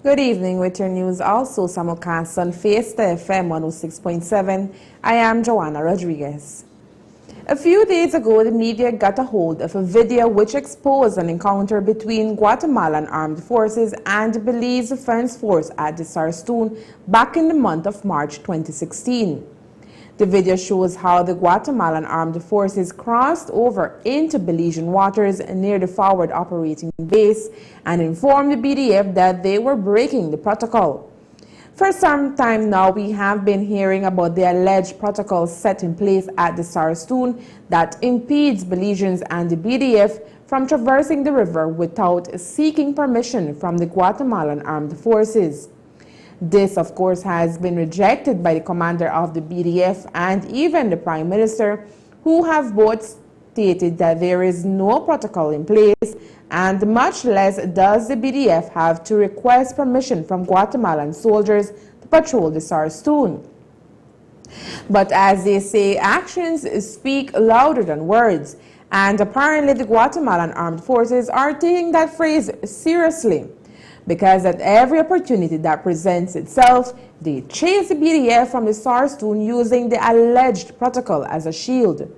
Good evening with your news, also simulcast on Fiesta FM 106.7. I am Joanna Rodriguez. A few days ago, the media got a hold of a video which exposed an encounter between Guatemalan armed forces and the Belize Defense Force at the SARSTOON back in the month of March 2016. The video shows how the Guatemalan armed forces crossed over into Belizean waters near the forward operating base and informed the BDF that they were breaking the protocol. For some time now, we have been hearing about the alleged protocol set in place at the SARSTOON that impedes Belizeans and the BDF from traversing the river without seeking permission from the Guatemalan armed forces. This, of course, has been rejected by the commander of the BDF and even the Prime Minister, who have both stated that there is no protocol in place, and much less does the BDF have to request permission from Guatemalan soldiers to patrol the SARSTOON. But as they say, actions speak louder than words, and apparently the Guatemalan armed forces are taking that phrase seriously, because at every opportunity that presents itself, they chase the BDF from the SARSTOON using the alleged protocol as a shield.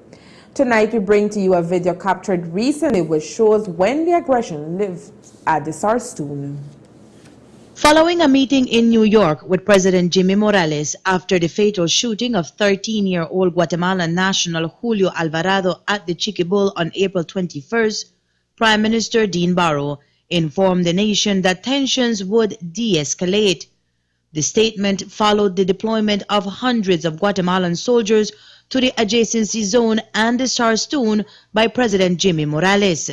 Tonight we bring to you a video captured recently which shows when the aggression lived at the SARSTOON. Following a meeting in New York with President Jimmy Morales after the fatal shooting of 13-year-old Guatemalan national Julio Alvarado at the Chiqui Bull on April 21st, Prime Minister Dean Barrow informed the nation that tensions would de-escalate. The statement followed the deployment of hundreds of Guatemalan soldiers to the adjacency zone and the SARSTOON by President Jimmy Morales.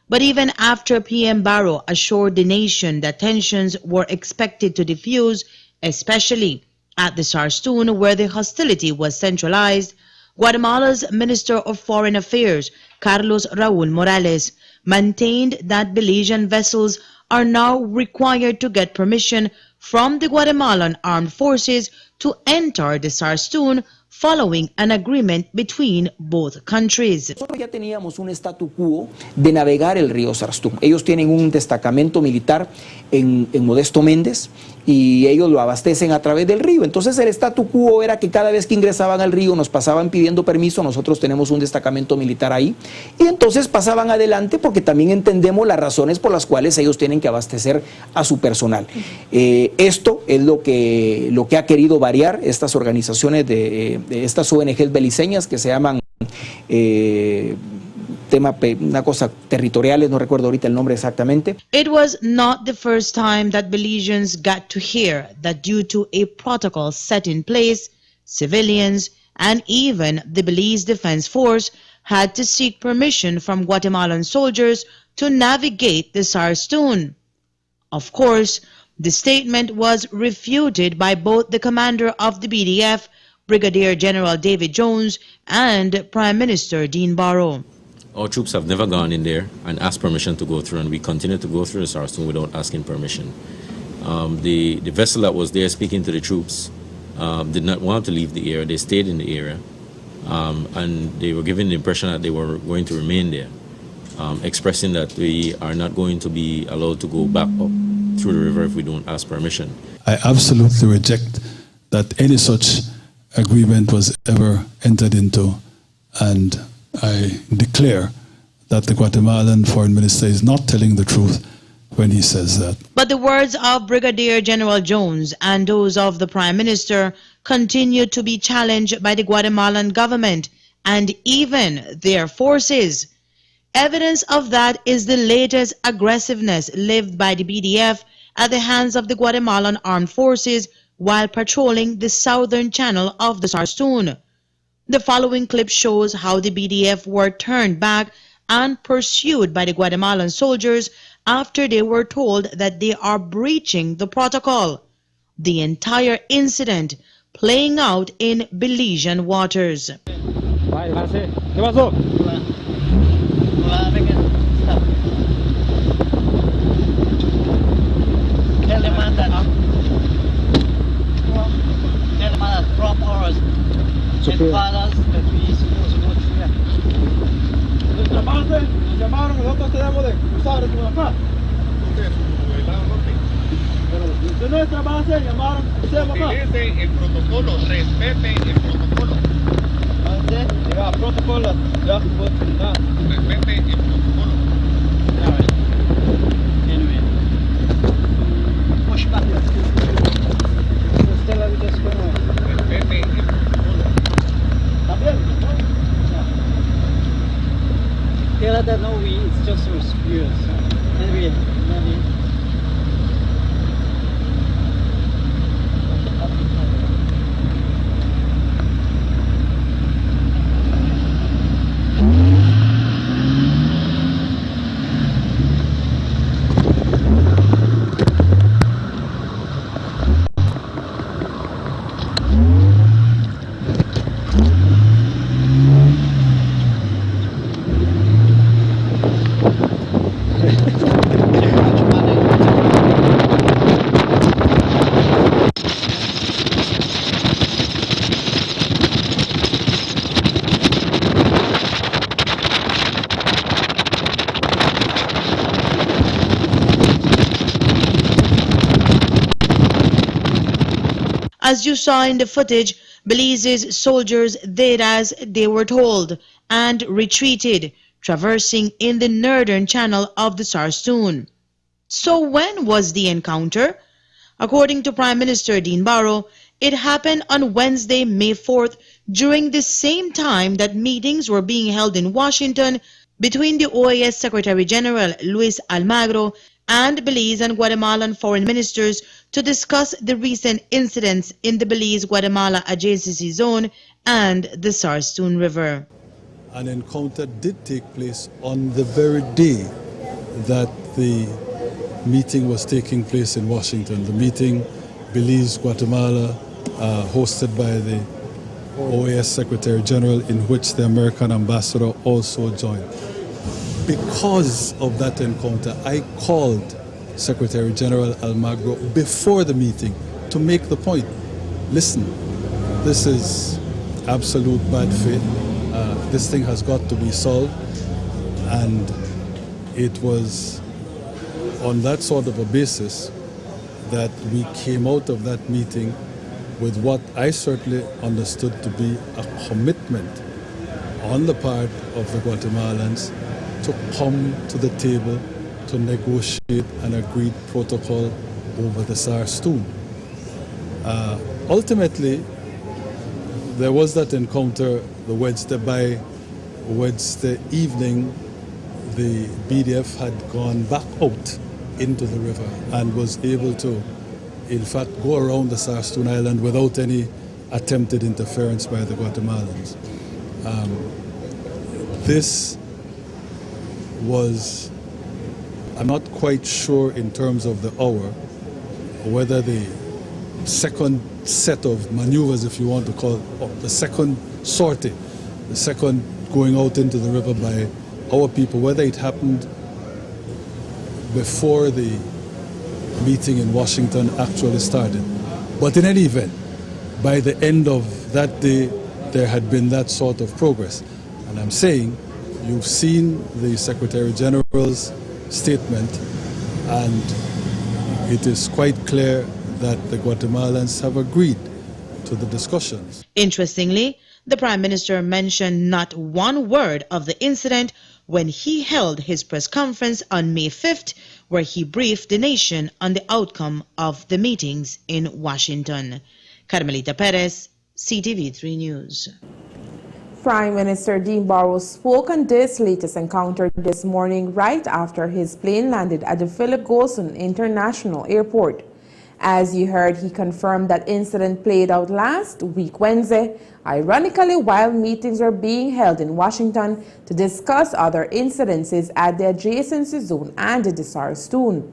But even after PM Barrow assured the nation that tensions were expected to diffuse, especially at the SARSTOON where the hostility was centralized, Guatemala's Minister of Foreign Affairs, Carlos Raúl Morales, maintained that Belizean vessels are now required to get permission from the Guatemalan armed forces to enter the SARSTOON following an agreement between both countries. Nosotros ya teníamos un statu quo de navegar el río SARSTOON. Ellos tienen un destacamento militar en Modesto Méndez y ellos lo abastecen a través del río. Entonces el statu quo era que cada vez que ingresaban al río nos pasaban pidiendo permiso, nosotros tenemos un destacamento militar ahí, y entonces pasaban adelante porque también entendemos las razones por las cuales ellos tienen que abastecer a su personal. Esto es lo que ha querido variar estas organizaciones de estas ONGs beliceñas que se llaman una cosa territoriales, no recuerdo ahorita el nombre exactamente. It was not the first time that Belizeans got to hear that due to a protocol set in place, civilians and even the Belize Defense Force had to seek permission from Guatemalan soldiers to navigate the SARSTOON. Of course, the statement was refuted by both the commander of the BDF, Brigadier General David Jones, and Prime Minister Dean Barrow. Our troops have never gone in there and asked permission to go through, and we continue to go through the SARSTOON without asking permission. The vessel that was there speaking to the troops did not want to leave the area. They stayed in the area, and they were given the impression that they were going to remain there, expressing that we are not going to be allowed to go back up through the river if we don't ask permission. I absolutely reject that any such agreement was ever entered into, and I declare that the Guatemalan Foreign Minister is not telling the truth when he says that. But the words of Brigadier General Jones and those of the Prime Minister continue to be challenged by the Guatemalan government and even their forces. Evidence of that is the latest aggressiveness lived by the BDF at the hands of the Guatemalan armed forces while patrolling the southern channel of the SARSTOON. The following clip shows how the BDF were turned back and pursued by the Guatemalan soldiers after they were told that they are breaching the protocol. The entire incident playing out in Belizean waters. Nosotros tenemos de cruzar por acá. Del lado norte. Pero Utilice el protocolo, respete el protocolo. Respete el protocolo. Push back. Respete el protocolo. Tell that no, it's just for spirits. Anyway, As you saw in the footage, Belize's soldiers did as they were told and retreated, traversing in the northern channel of the SARSTOON. So when was the encounter? According to Prime Minister Dean Barrow, it happened on Wednesday, May 4th, during the same time that meetings were being held in Washington between the OAS Secretary General Luis Almagro and Belize and Guatemalan foreign ministers to discuss the recent incidents in the Belize-Guatemala adjacency zone and the SARSTOON River. An encounter did take place on the very day that the meeting was taking place in Washington. The meeting, Belize-Guatemala, hosted by the OAS Secretary General, in which the American ambassador also joined. Because of that encounter, I called Secretary General Almagro before the meeting to make the point. Listen, this is absolute bad faith. This thing has got to be solved. And it was on that sort of a basis that we came out of that meeting with what I certainly understood to be a commitment on the part of the Guatemalans to come to the table to negotiate an agreed protocol over the SARSTOON. Ultimately, there was that encounter the Wednesday evening. The BDF had gone back out into the river and was able to, in fact, go around the SARSTOON Island without any attempted interference by the Guatemalans. This was, I'm not quite sure in terms of the hour, whether the second set of maneuvers, if you want to call it, or the second sortie, the second going out into the river by our people, whether it happened before the meeting in Washington actually started. But in any event, by the end of that day, there had been that sort of progress. And I'm saying, you've seen the Secretary General's statement, and it is quite clear that the Guatemalans have agreed to the discussions. Interestingly, the Prime Minister mentioned not one word of the incident when he held his press conference on May 5th, where he briefed the nation on the outcome of the meetings in Washington. Carmelita Perez, Ctv3 News. Prime Minister Dean Barrow spoke on this latest encounter this morning right after his plane landed at the Philip Golson International Airport. As you heard, he confirmed that incident played out last week Wednesday, ironically while meetings were being held in Washington to discuss other incidences at the adjacency zone and the SARSTOON.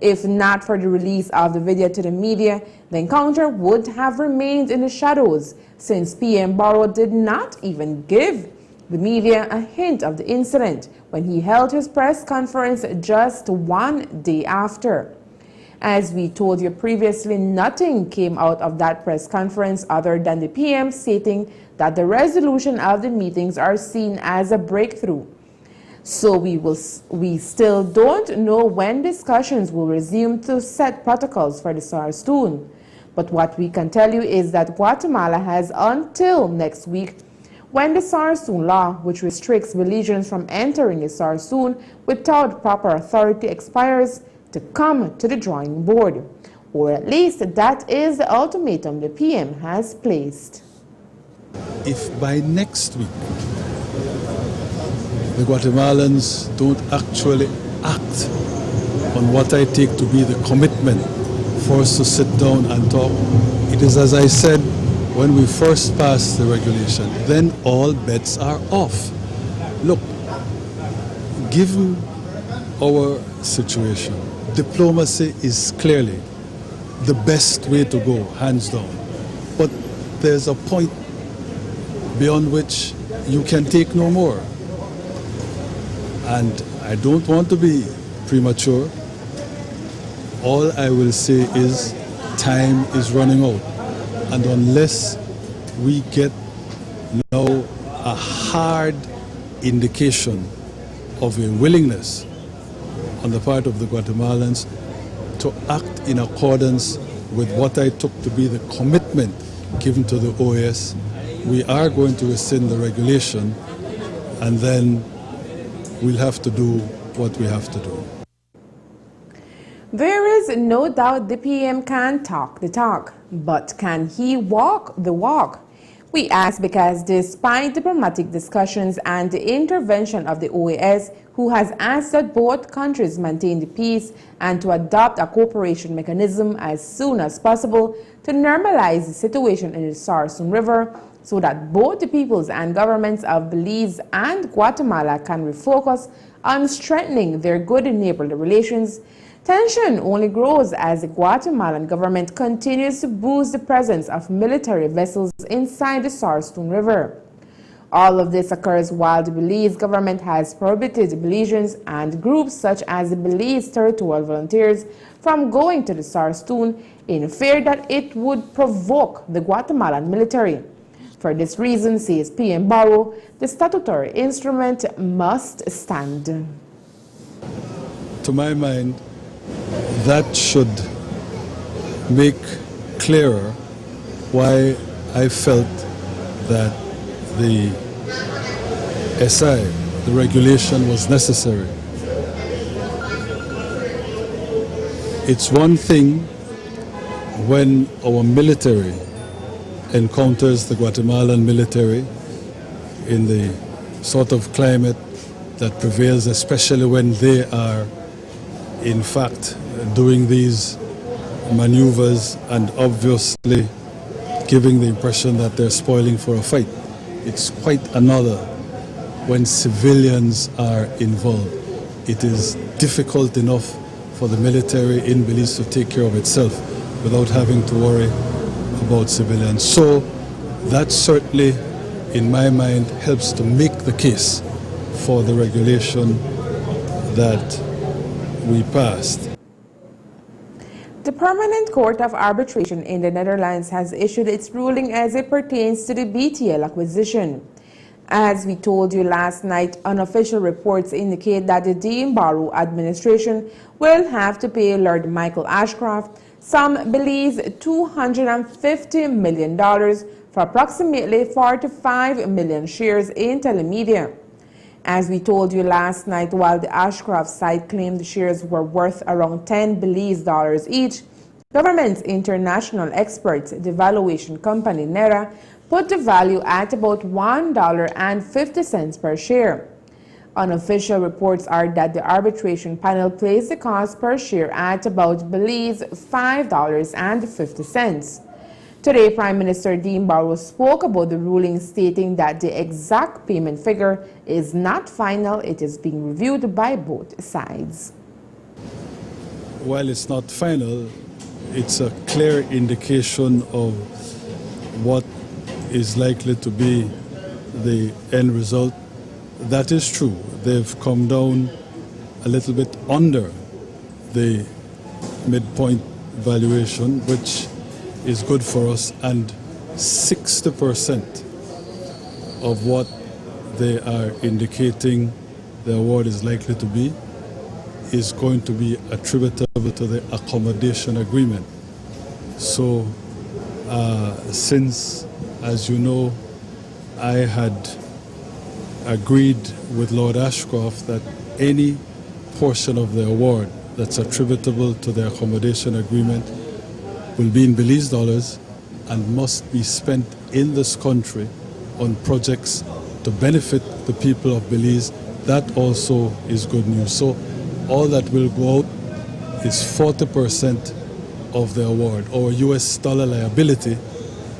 If not for the release of the video to the media, the encounter would have remained in the shadows, since PM Barrow did not even give the media a hint of the incident when he held his press conference just one day after. As we told you previously, nothing came out of that press conference other than the PM stating that the resolution of the meetings are seen as a breakthrough. So we still don't know when discussions will resume to set protocols for the SARSTOON. But what we can tell you is that Guatemala has until next week, when the SARSTOON law, which restricts Belizeans from entering the SARSTOON without proper authority, expires, to come to the drawing board. Or at least that is the ultimatum the PM has placed. If by next week the Guatemalans don't actually act on what I take to be the commitment for us to sit down and talk, it is as I said when we first passed the regulation, then all bets are off. Look, given our situation, diplomacy is clearly the best way to go, hands down. But there's a point beyond which you can take no more. And I don't want to be premature. All I will say is time is running out. And unless we get now a hard indication of a willingness on the part of the Guatemalans to act in accordance with what I took to be the commitment given to the OAS, we are going to rescind the regulation, and then we'll have to do what we have to do. There is no doubt the PM can talk the talk, but can he walk the walk? We ask because despite diplomatic discussions and the intervention of the OAS, who has asked that both countries maintain the peace and to adopt a cooperation mechanism as soon as possible to normalize the situation in the SARSTOON River so that both the peoples and governments of Belize and Guatemala can refocus on strengthening their good neighborly relations, tension only grows as the Guatemalan government continues to boost the presence of military vessels inside the SARSTOON River. All of this occurs while the Belize government has prohibited Belizeans and groups such as the Belize Territorial Volunteers from going to the SARSTOON in fear that it would provoke the Guatemalan military. For this reason, says PM Barrow, the statutory instrument must stand. To my mind, that should make clearer why I felt that the SI, the regulation, was necessary. It's one thing when our military encounters the Guatemalan military in the sort of climate that prevails, especially when they are in fact doing these maneuvers and obviously giving the impression that they're spoiling for a fight. It's quite another when civilians are involved. It is difficult enough for the military in Belize to take care of itself without having to worry about civilians. So that certainly, in my mind, helps to make the case for the regulation that we passed. The Permanent Court of Arbitration in the Netherlands has issued its ruling as it pertains to the BTL acquisition. As we told you last night, unofficial reports indicate that the Dean Barrow administration will have to pay Lord Michael Ashcroft some Belize $250 million for approximately 45 million shares in Telemedia. As we told you last night, while the Ashcroft side claimed the shares were worth around $10 Belize each, government's international experts, the valuation company NERA, put the value at about $1.50 per share. Unofficial reports are that the arbitration panel placed the cost per share at about Belize $5.50. Today, Prime Minister Dean Barrow spoke about the ruling, stating that the exact payment figure is not final. It is being reviewed by both sides. While it's not final, it's a clear indication of what is likely to be the end result. That is true. They've come down a little bit under the midpoint valuation, which is good for us, and 60% of what they are indicating the award is likely to be is going to be attributable to the accommodation agreement. So since, as you know, I had agreed with Lord Ashcroft that any portion of the award that's attributable to the accommodation agreement will be in Belize dollars and must be spent in this country on projects to benefit the people of Belize, that also is good news. So all that will go out is 40% of the award. Our US dollar liability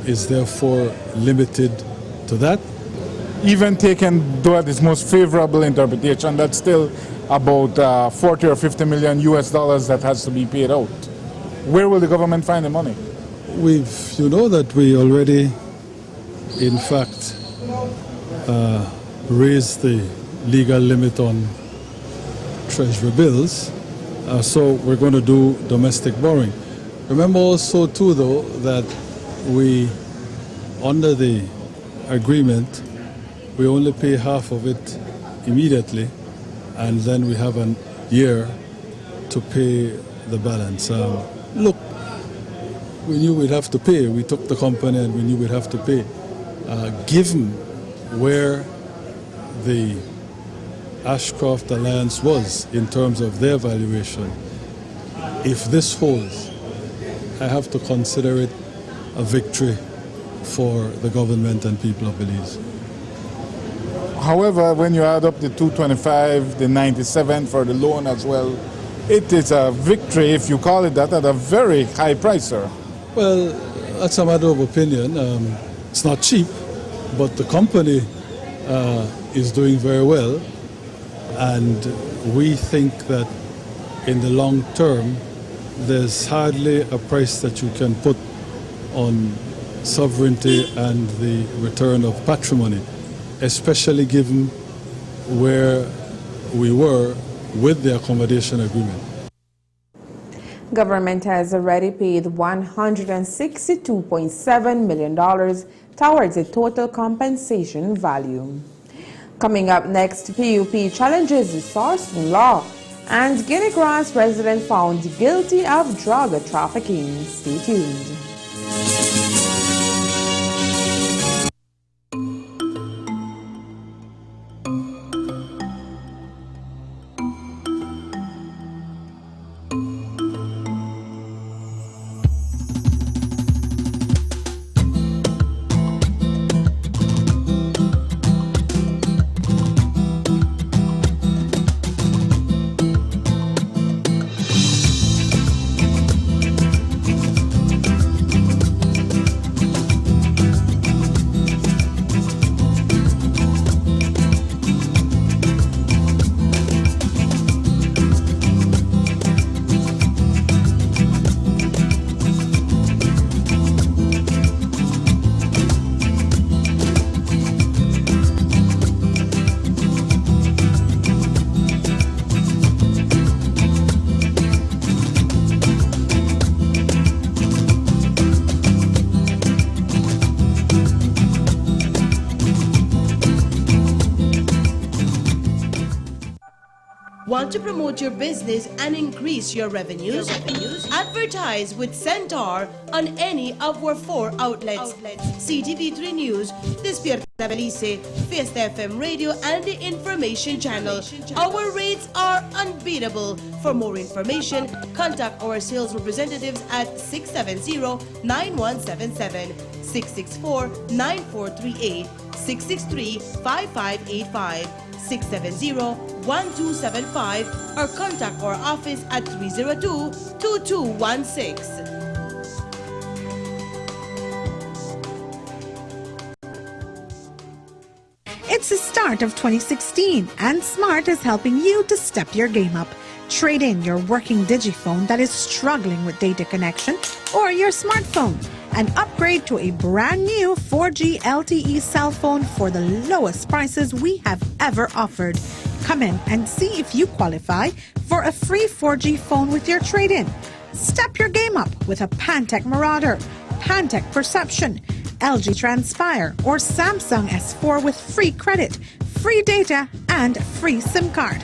is therefore limited to that. Even taken though its most favorable interpretation, that's still about 40 or 50 million US dollars that has to be paid out. Where will the government find the money? You know that we already, in fact, raised the legal limit on treasury bills, so we're going to do domestic borrowing. Remember also too, though, that we, under the agreement, we only pay half of it immediately, and then we have a year to pay the balance. Look, we knew we'd have to pay. We took the company and we knew we'd have to pay. Given where the Ashcroft Alliance was in terms of their valuation, if this holds, I have to consider it a victory for the government and people of Belize. However, when you add up the 225, the 97 for the loan as well, it is a victory, if you call it that, at a very high price, sir. Well, that's a matter of opinion. It's not cheap, but the company is doing very well, and we think that in the long term, there's hardly a price that you can put on sovereignty and the return of patrimony, especially given where we were with the accommodation agreement. Government has already paid $162.7 million towards a total compensation value. Coming up next, PUP challenges the SARSTOON law, and Guinea Grass resident found guilty of drug trafficking. Stay tuned. Want to promote your business and increase your revenues? Advertise with Centaur on any of our 4 outlets. Ctv3 News, Despierta Belize, Fiesta FM Radio, and the Information Channel. Our rates are unbeatable. For more information, contact our sales representatives at 670-9177, 664-9438, 663-5585. 670-1275 or contact our office at 302-2216. It's the start of 2016 and Smart is helping you to step your game up. Trade in your working Digiphone that is struggling with data connection or your smartphone and upgrade to a brand new 4G LTE cell phone for the lowest prices we have ever offered. Come in and see if you qualify for a free 4G phone with your trade-in. Step your game up with a Pantech Marauder, Pantech Perception, LG Transpire, or Samsung S4 with free credit. free data, and free SIM card.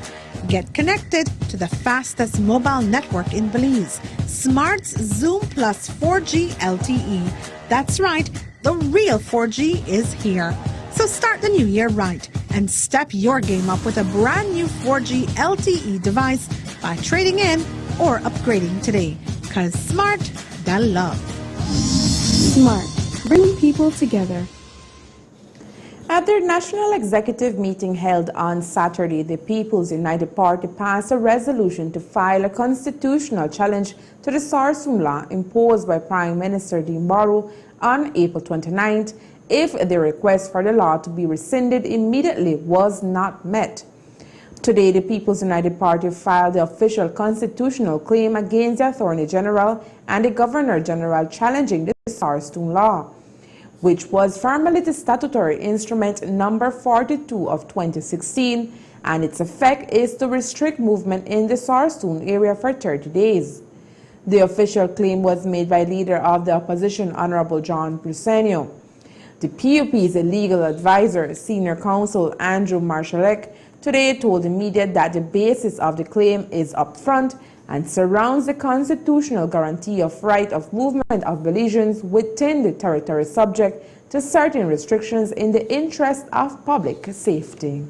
Get connected to the fastest mobile network in Belize, Smart's Zoom Plus 4G LTE. That's right, the real 4G is here. So start the new year right and step your game up with a brand new 4G LTE device by trading in or upgrading today. 'Cause Smart, that love. Smart, bringing people together. At their national executive meeting held on Saturday, the People's United Party passed a resolution to file a constitutional challenge to the SARSTOON law imposed by Prime Minister Dean Barrow on April 29th if the request for the law to be rescinded immediately was not met. Today, the People's United Party filed the official constitutional claim against the Attorney General and the Governor General challenging the SARSTOON law, which was formally the statutory instrument number 42 of 2016, and its effect is to restrict movement in the SARSTOON area for 30 days. The official claim was made by leader of the opposition, Honorable John Brusenio. The PUP's legal advisor, Senior Counsel Andrew Marshallek, today told the media that the basis of the claim is upfront and surrounds the constitutional guarantee of right of movement of Belizeans within the territory subject to certain restrictions in the interest of public safety.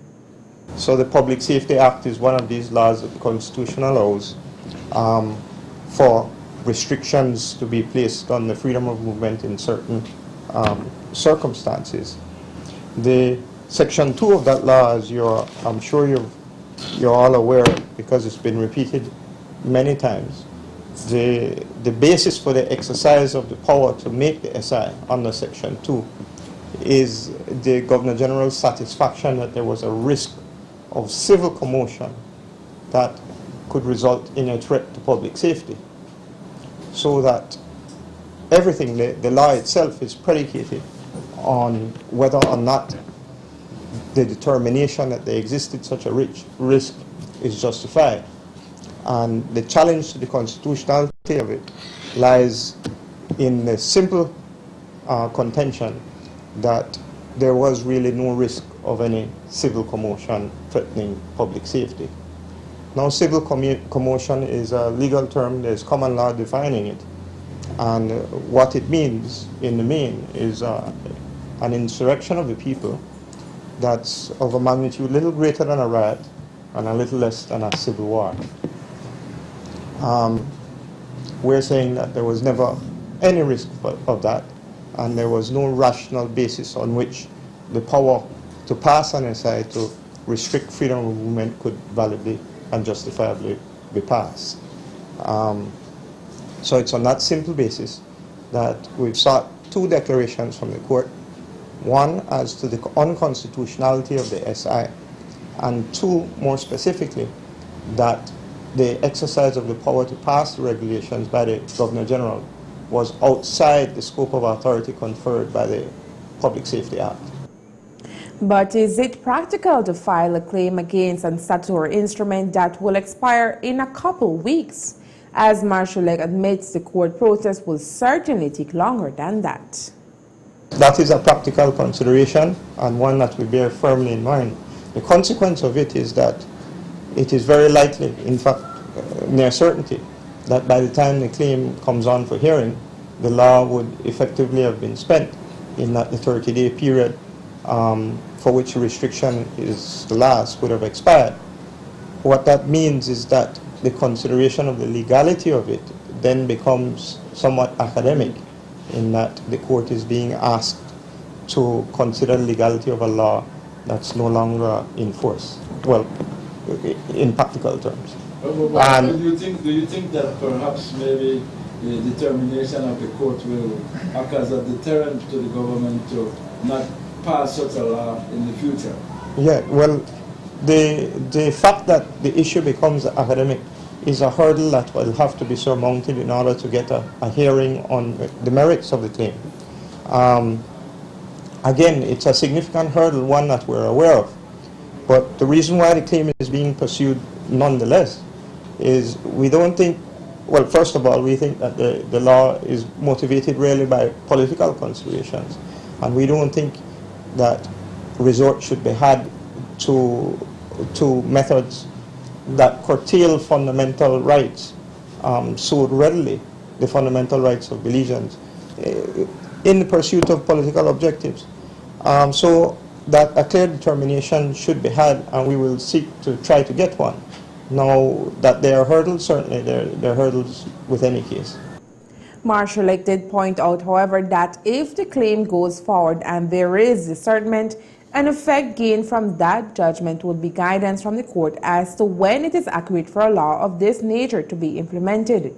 So the Public Safety Act is one of these laws that the Constitution allows for restrictions to be placed on the freedom of movement in certain circumstances. The Section 2 of that law, as I'm sure you're all aware, because it's been repeated many times, the basis for the exercise of the power to make the SI under Section 2 is the Governor General's satisfaction that there was a risk of civil commotion that could result in a threat to public safety. So that everything, the law itself is predicated on whether or not the determination that there existed such a risk is justified. And the challenge to the constitutionality of it lies in the simple contention that there was really no risk of any civil commotion threatening public safety. Now, civil commotion is a legal term. There's common law defining it. And what it means in the main is an insurrection of the people that's of a magnitude a little greater than a riot and a little less than a civil war. We're saying that there was never any risk of that, and there was no rational basis on which the power to pass an SI to restrict freedom of movement could validly and justifiably be passed. So it's on that simple basis that we've sought two declarations from the court, one as to the unconstitutionality of the SI, and two, more specifically, that the exercise of the power to pass the regulations by the Governor General was outside the scope of authority conferred by the Public Safety Act. But is it practical to file a claim against a statutory instrument that will expire in a couple weeks? As Marshallek admits, the court process will certainly take longer than that. That is a practical consideration and one that we bear firmly in mind. The consequence of it is that it is very likely, in fact, near certainty, that by the time the claim comes on for hearing, the law would effectively have been spent in that the 30-day period for which the restriction is to last would have expired. What that means is that the consideration of the legality of it then becomes somewhat academic, in that the court is being asked to consider the legality of a law that's no longer in force. Well, in practical terms. Do you think that perhaps maybe the determination of the court will act as a deterrent to the government to not pass such a law in the future? Yeah, well, the fact that the issue becomes academic is a hurdle that will have to be surmounted in order to get a hearing on the merits of the claim. Again, it's a significant hurdle, one that we're aware of. But the reason why the claim is being pursued nonetheless is we don't think, well, first of all, we think that the law is motivated really by political considerations. And we don't think that resort should be had to methods that curtail fundamental rights so readily, the fundamental rights of Belizeans, in the pursuit of political objectives. So that a clear determination should be had, and we will seek to try to get one. Now that there are hurdles, certainly there are hurdles with any case. Marshall did point out, however, that if the claim goes forward and there is discernment, an effect gained from that judgment would be guidance from the court as to when it is accurate for a law of this nature to be implemented.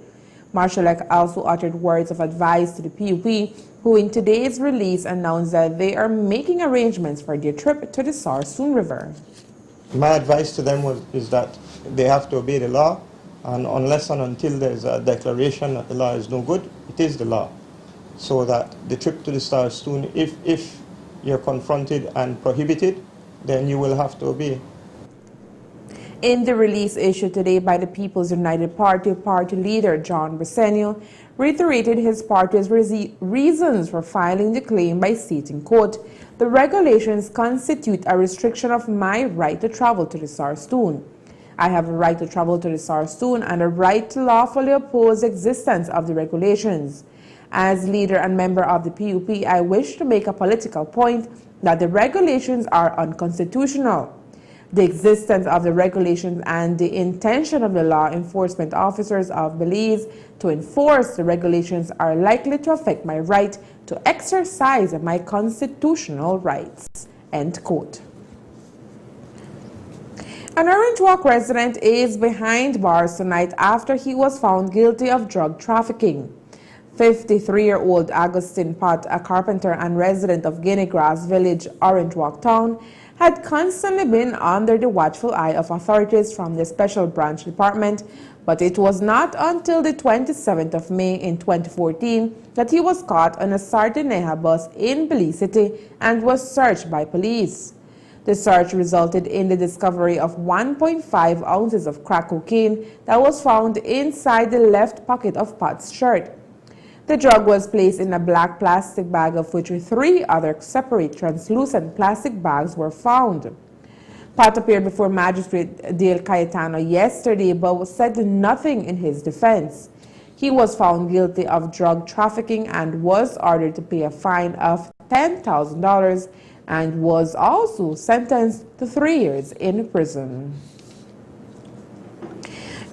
Marshall also uttered words of advice to the PUP, who in today's release announced that they are making arrangements for their trip to the SARSTOON River. My advice to them is that they have to obey the law, and unless and until there is a declaration that the law is no good, it is the law. So that the trip to the SARSTOON, if you're confronted and prohibited, then you will have to obey. In the release issued today by the People's United Party leader John Briceño reiterated his party's reasons for filing the claim by stating, quote, "The regulations constitute a restriction of my right to travel to the SARSTOON. I have a right to travel to the SARSTOON and a right to lawfully oppose the existence of the regulations. As leader and member of the PUP, I wish to make a political point that the regulations are unconstitutional. The existence of the regulations and the intention of the law enforcement officers of Belize to enforce the regulations are likely to affect my right to exercise my constitutional rights." End quote. An Orange Walk resident is behind bars tonight after he was found guilty of drug trafficking. 53-year-old Agustin Pot, a carpenter and resident of Guinea Grass Village, Orange Walk Town, had constantly been under the watchful eye of authorities from the Special Branch Department, but it was not until the 27th of May in 2014 that he was caught on a Sardineja bus in Belize City and was searched by police. The search resulted in the discovery of 1.5 ounces of crack cocaine that was found inside the left pocket of Pot's shirt. The drug was placed in a black plastic bag, of which 3 other separate translucent plastic bags were found. Pot appeared before Magistrate Dale Cayetano yesterday but said nothing in his defense. He was found guilty of drug trafficking and was ordered to pay a fine of $10,000 and was also sentenced to 3 years in prison.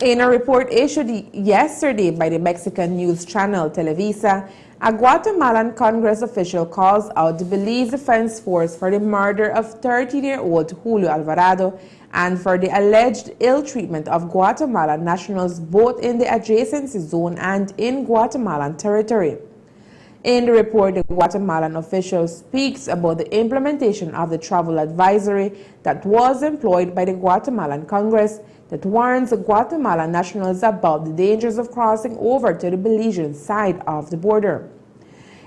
In a report issued yesterday by the Mexican news channel Televisa, a Guatemalan Congress official calls out the Belize Defense Force for the murder of 13-year-old Julio Alvarado and for the alleged ill treatment of Guatemalan nationals both in the adjacency zone and in Guatemalan territory. In the report, the Guatemalan official speaks about the implementation of the travel advisory that was employed by the Guatemalan Congress that warns Guatemalan nationals about the dangers of crossing over to the Belizean side of the border.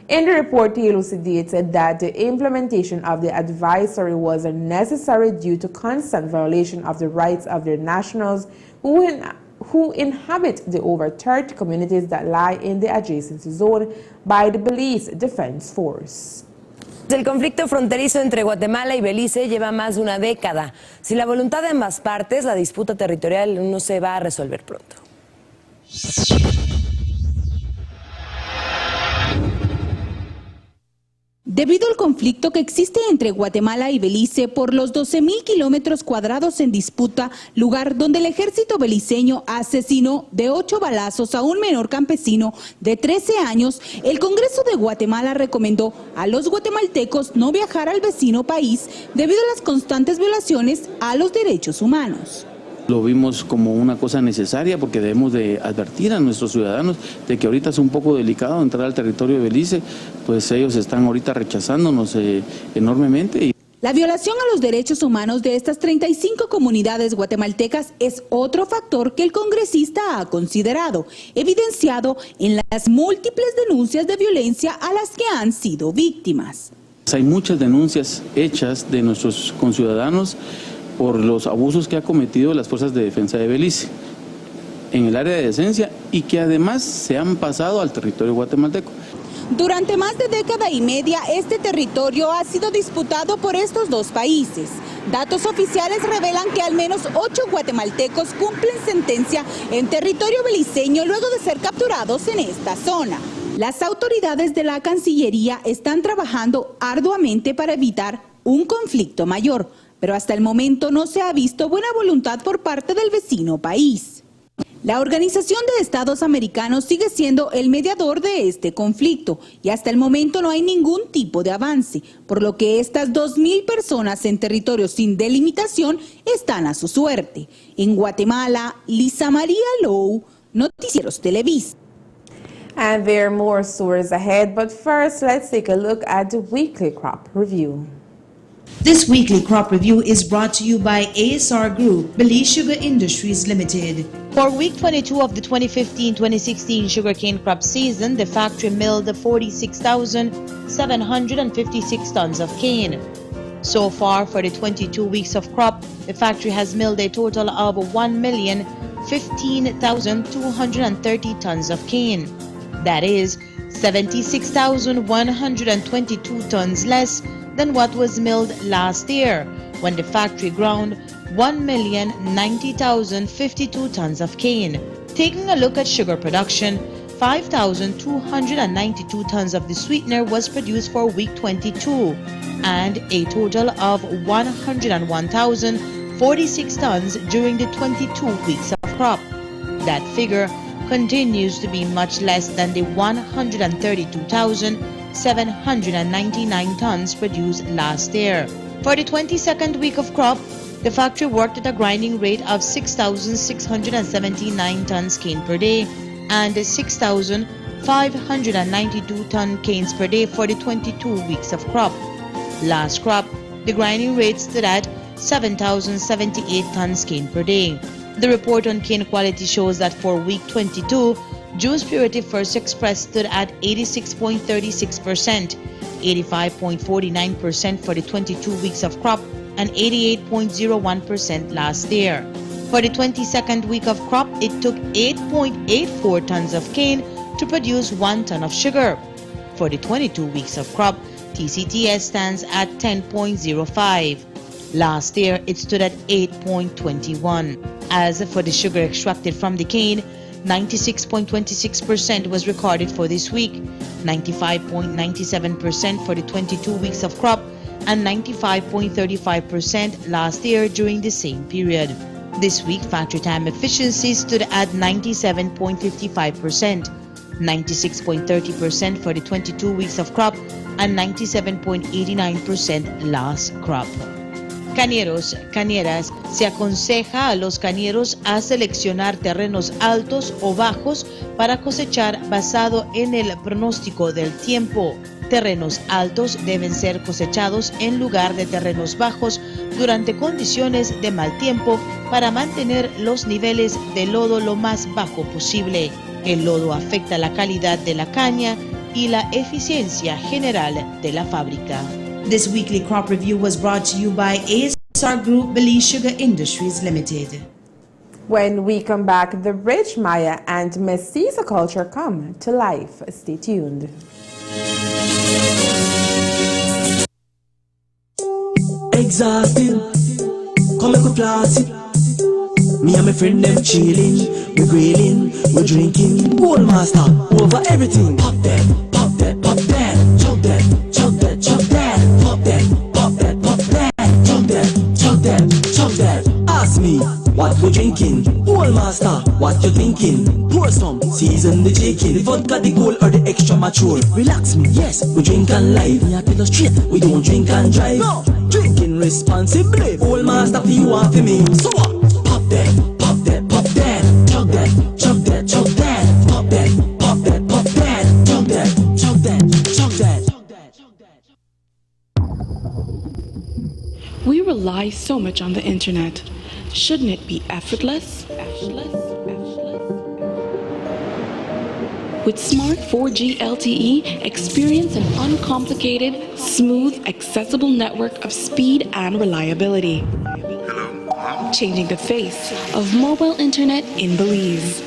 In the report, he elucidated that the implementation of the advisory was necessary due to constant violation of the rights of their nationals who inhabit the over 30 communities that lie in the adjacency zone by the Belize Defense Force. El conflicto fronterizo entre Guatemala y Belice lleva más de una década. Sin la voluntad de ambas partes, la disputa territorial no se va a resolver pronto. Debido al conflicto que existe entre Guatemala y Belice por los 12,000 kilómetros cuadrados en disputa, lugar donde el ejército beliceño asesinó de 8 balazos a un menor campesino de 13 años, el Congreso de Guatemala recomendó a los guatemaltecos no viajar al vecino país debido a las constantes violaciones a los derechos humanos. Lo vimos como una cosa necesaria porque debemos de advertir a nuestros ciudadanos de que ahorita es un poco delicado entrar al territorio de Belice, pues ellos están ahorita rechazándonos enormemente. La violación a los derechos humanos de estas 35 comunidades guatemaltecas es otro factor que el congresista ha considerado, evidenciado en las múltiples denuncias de violencia a las que han sido víctimas. Hay muchas denuncias hechas de nuestros conciudadanos por los abusos que ha cometido las fuerzas de defensa de Belice en el área de decencia y que además se han pasado al territorio guatemalteco. Durante más de década y media, este territorio ha sido disputado por estos dos países. Datos oficiales revelan que al menos 8 guatemaltecos cumplen sentencia en territorio beliceño luego de ser capturados en esta zona. Las autoridades de la Cancillería están trabajando arduamente para evitar un conflicto mayor, pero hasta el momento no se ha visto buena voluntad por parte del vecino país. La Organización de Estados Americanos sigue siendo el mediador de este conflicto y hasta el momento no hay ningún tipo de avance, por lo que estas 2,000 personas en territorio sin delimitación están a su suerte. En Guatemala, Lisa María Lowe, Noticieros Televisa. And there are more stories ahead, but first let's take a look at the weekly crop review. This weekly crop review is brought to you by ASR Group, Belize Sugar Industries Limited. For week 22 of the 2015-2016 sugarcane crop season, the factory milled 46,756 tons of cane. So far, for the 22 weeks of crop, the factory has milled a total of 1,015,230 tons of cane. That is 76,122 tons less than what was milled last year, when the factory ground 1,090,052 tons of cane. Taking a look at sugar production, 5,292 tons of the sweetener was produced for week 22, and a total of 101,046 tons during the 22 weeks of crop. That figure continues to be much less than the 132,799 tons produced last year. For the 22nd week of crop, the factory worked at a grinding rate of 6,679 tons cane per day and 6,592 ton canes per day for the 22 weeks of crop. Last crop, the grinding rate stood at 7,078 tons cane per day. The report on cane quality shows that for week 22, juice purity first expressed stood at 86.36%, 85.49% for the 22 weeks of crop, and 88.01% last year. For the 22nd week of crop, it took 8.84 tons of cane to produce 1 ton of sugar. For the 22 weeks of crop, TCTS stands at 10.05. Last year, it stood at 8.21. As for the sugar extracted from the cane, 96.26% was recorded for this week, 95.97% for the 22 weeks of crop, and 95.35% last year during the same period. This week, factory time efficiency stood at 97.55%, 96.30% for the 22 weeks of crop, and 97.89% last crop. Cañeros, cañeras, se aconseja a los cañeros a seleccionar terrenos altos o bajos para cosechar basado en el pronóstico del tiempo. Terrenos altos deben ser cosechados en lugar de terrenos bajos durante condiciones de mal tiempo para mantener los niveles de lodo lo más bajo posible. El lodo afecta la calidad de la caña y la eficiencia general de la fábrica. This weekly crop review was brought to you by ASR Group, Belize Sugar Industries Limited. When we come back, the rich Maya and mestizo culture come to life. Stay tuned. Exhausted, come make we floss it. Me and my friend them chilling, we grilling, we drinking. Whole master over everything. Pop that, pop that, pop that. Chug that, chug that, chug that. Pop that, pop that, pop that. Chug that, chug that, chug that. Ask me what we drinking. Whole master, what you thinking? Pour some, season the chicken. The vodka, the gold, or the extra mature. Relax me, yes, we drink and live. Me happy to straight, we don't drink and drive. No, drinking responsibly. Whole master for you and for me. So what? Pop that, pop that, pop that. Chug that, chug that, chug that. Pop that, pop that, pop that. Chug that, chug that, chug that. We rely so much on the internet. Shouldn't it be effortless? With Smart 4G LTE, experience an uncomplicated, smooth, accessible network of speed and reliability. Changing the face of mobile internet in Belize.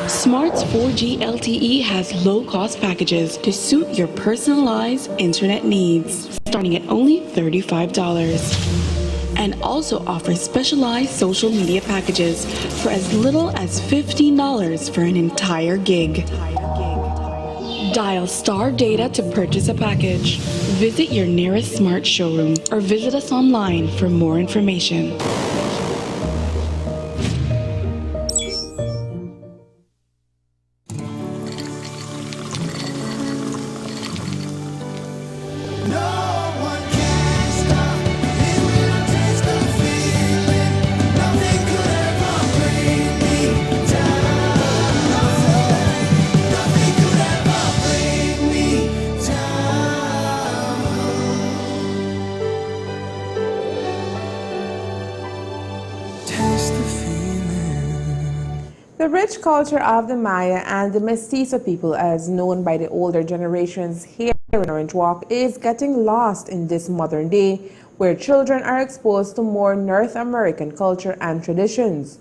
Smart's 4G LTE has low-cost packages to suit your personalized internet needs, starting at only $35. And also offers specialized social media packages for as little as $15 for an entire gig. Dial Star Data to purchase a package. Visit your nearest Smart showroom or visit us online for more information. The rich culture of the Maya and the Mestizo people, as known by the older generations here in Orange Walk, is getting lost in this modern day, where children are exposed to more North American culture and traditions.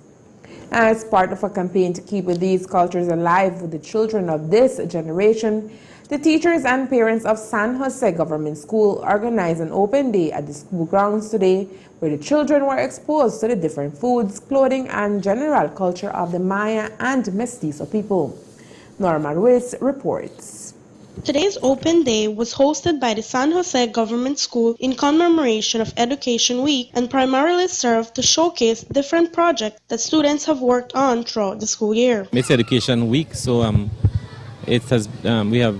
As part of a campaign to keep these cultures alive with the children of this generation, the teachers and parents of San Jose Government School organized an open day at the school grounds today, where the children were exposed to the different foods, clothing, and general culture of the Maya and Mestizo people. Norma Ruiz reports. Today's open day was hosted by the San Jose Government School in commemoration of Education Week and primarily served to showcase different projects that students have worked on throughout the school year. It's Education Week, so we have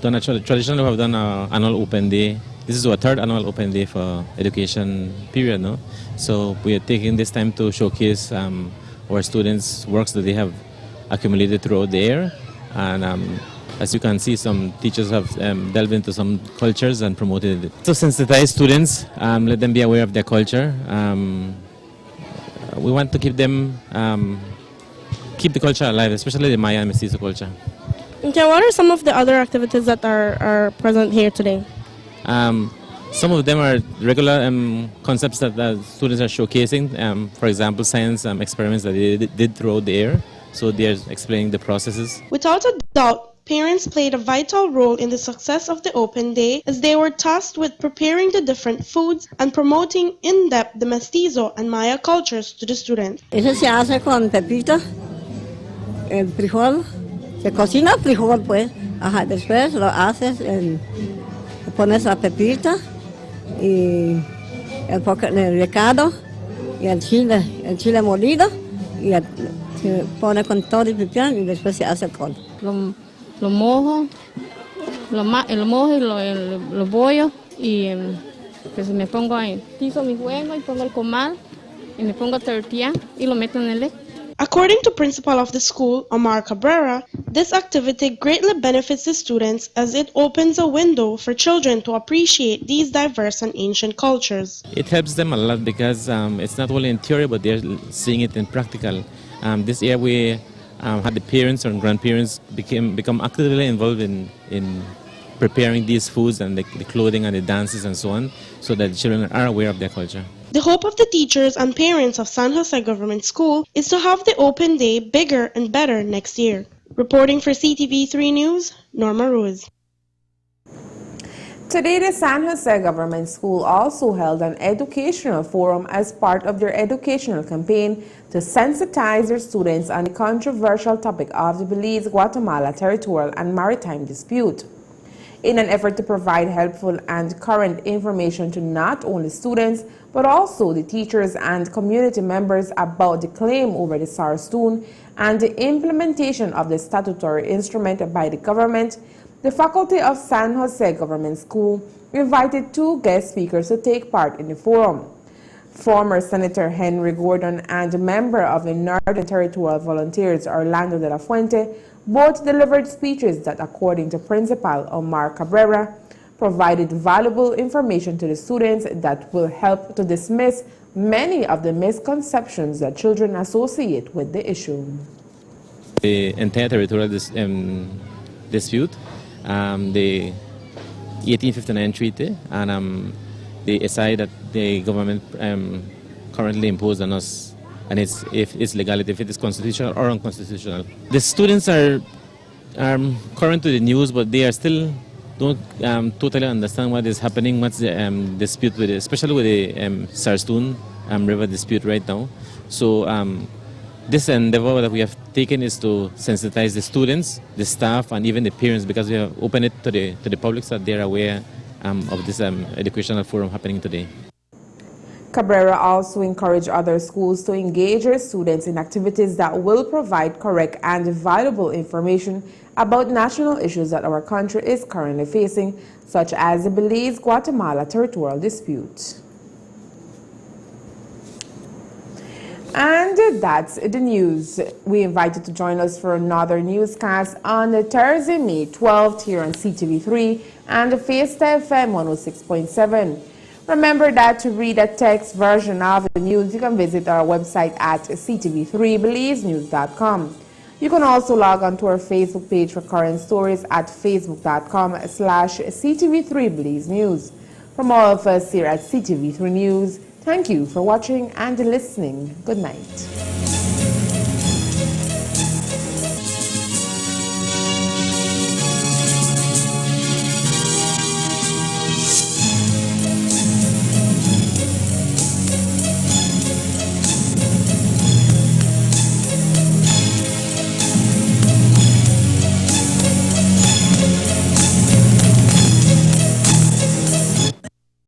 done traditionally we have done an annual open day. This is our third annual open day for education period, no? So we are taking this time to showcase our students' works that they have accumulated throughout the year, and as you can see, some teachers have delved into some cultures and promoted it. So sensitize students, let them be aware of their culture. We want to keep them, keep the culture alive, especially the Maya and Mestizo culture. Okay, what are some of the other activities that are present here today? Some of them are regular concepts that the students are showcasing. For example, science experiments that they did throughout the year. So they are explaining the processes. Without a doubt, parents played a vital role in the success of the open day, as they were tasked with preparing the different foods and promoting in depth the Mestizo and Maya cultures to the students. Eso se hace con pepita, el frijol, se cocina frijol pues, ajá, después lo haces, le pones la pepita y el recado y el chile molido y se pone con todo el pipián y después se hace el col. Lo mojo, lo mojo y lo bollo y pues me pongo ahí, piso mi huevo y pongo el comal y me pongo a tortilla y lo meto en el leche. According to principal of the school, Omar Cabrera, this activity greatly benefits the students as it opens a window for children to appreciate these diverse and ancient cultures. It helps them a lot because it's not only in theory, but they're seeing it in practical. This year we had the parents and grandparents become actively involved in preparing these foods and the clothing and the dances and so on, so that the children are aware of their culture. The hope of the teachers and parents of San Jose Government School is to have the open day bigger and better next year. Reporting for Ctv3 News, Norma Ruiz. Today, the San Jose Government School also held an educational forum as part of their educational campaign to sensitize their students on the controversial topic of the Belize-Guatemala territorial and maritime dispute. In an effort to provide helpful and current information to not only students, but also the teachers and community members about the claim over the SARSTOON and the implementation of the statutory instrument by the government, the faculty of San Jose Government School invited two guest speakers to take part in the forum. Former Senator Henry Gordon and a member of the Northern Territorial Volunteers, Orlando de la Fuente, both delivered speeches that, according to Principal Omar Cabrera, provided valuable information to the students that will help to dismiss many of the misconceptions that children associate with the issue. The entire territorial dispute, the 1859 treaty, and the SI that the government currently imposed on us and if it's legality, if it is constitutional or unconstitutional. The students are current to the news, but they are still don't totally understand what is happening, what's the dispute with it, especially with the SARSTOON river dispute right now. So this endeavor that we have taken is to sensitize the students, the staff, and even the parents, because we have opened it to the public so that they are aware of this educational forum happening today. Cabrera also encouraged other schools to engage their students in activities that will provide correct and valuable information about national issues that our country is currently facing, such as the Belize-Guatemala territorial dispute. And that's the news. We invite you to join us for another newscast on Thursday, May 12th here on Ctv3 and Fiesta FM 106.7. Remember that to read a text version of the news, you can visit our website at ctv3belizenews.com. You can also log on to our Facebook page for current stories at facebook.com/ctv3belizenews. From all of us here at Ctv3 News, thank you for watching and listening. Good night.